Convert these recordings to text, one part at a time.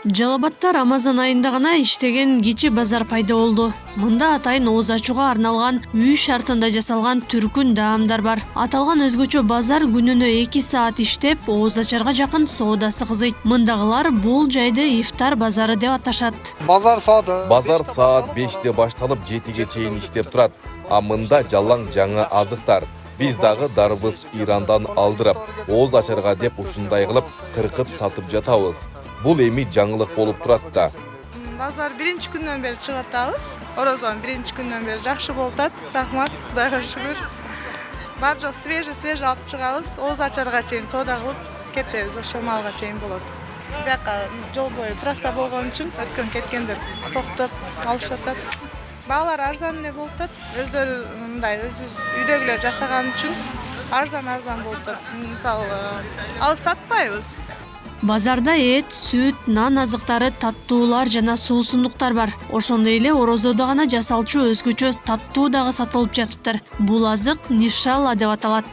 Жалал-Абадта Рамазан айында гана иштеген кичи базар пайда болду. Мында атайын ооз ачууга арналган үй шартында жасалган түркүн даамдар бар. Аталган өзгөчө базар күнүнө 2 саат иштеп, ооз ачарга жакын соодасы кызыйт. Мындагылар бул жайды ифтар базары деп аташат. Базар саат 5'те башталып 7'ge чейин иштеп турат. А мында жалаң жаңы азыктар. Биз дагы дарбыз Ирандан алдырып, ооз ачарга деп ушундай кылып кыркып сатып жатабыз. Бул эми жаңылык болуп турат да. Базар биринчи күндөн бери чыгып атабыз. Орозон биринчи күндөн бери жакшы болуп атат. Рахмат, Кудайга шүгүр. Бар жок свежий алып чыгабыз. Ооз ачарга чейин соода кылып кетебиз, ошол малга чейин болот. Бияка жол бою трасса болгон үчүн өткөн кеткендер токтоп алышат. Баалар арзан эле болуп атат. Өздөрү мындай өзүбүз үйдөгүлөр жасаган үчүн арзан болуп атат. Мисалы алып сатпайбыз. Базарда эт, сүт, нан азыктары, таттуулар жана суусундуктар бар. Ошондой эле орозодо гана жасалчу өзгөчө таттуу дагы сатылып жатыптыр. Бул азык нишалла деп аталат.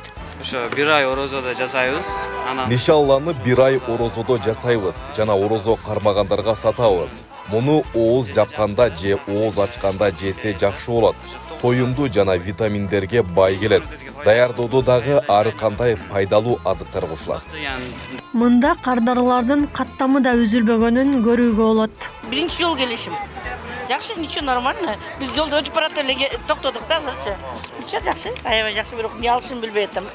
Ошо 1 ай орозодо жасайбыз. Нишалланы 1 ай орозодо жасайбыз жана орозо кармагандарга сатабыз. Муну ооз жапканда же ооз ачканда жесе жакшы болот. Тоюмдуу жана витаминдерге бай келет. Даярдоодо дагы ар кандай пайдалуу азыктар кошулат. Мында кардарылардын каттамы да үзүлбөгөнүн көрүүгө болот. Биринчи жол келишим. Жакшы, ничего нормально. Биз жолдо өтүп баратып эле токтодук да азырча. Ничего жакшы, аябай жакшы, бирок эмне алышын билбей атам.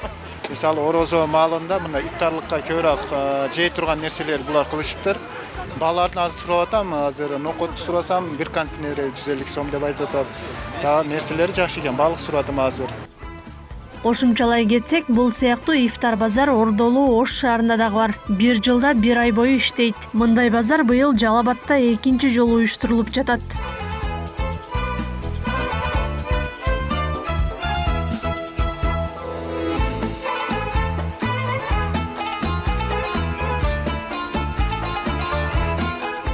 Мисалы орозо маалында мына ифтарлыкка көбүрөөк жей турган нерселер булар кылышыптыр. Балалардын азыр сурап атам, азыр нокоту сурасам 1 контейнери 150 сом деп айтып атат. Дагы нерселери жакшы экен, балык сурадым азыр. Кошумчалай кетсек, бул сыяктуу ифтар базар Ордолуу Ош шаарында дагы бар. 1 жылда 1 ай бою иштейт. Мындай базар быйыл Жалал-Абадта 2-нчи жолу уюштурулуп жатат.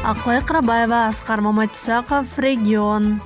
Акылай Карабаева, Аскар Маматисаков, Регион.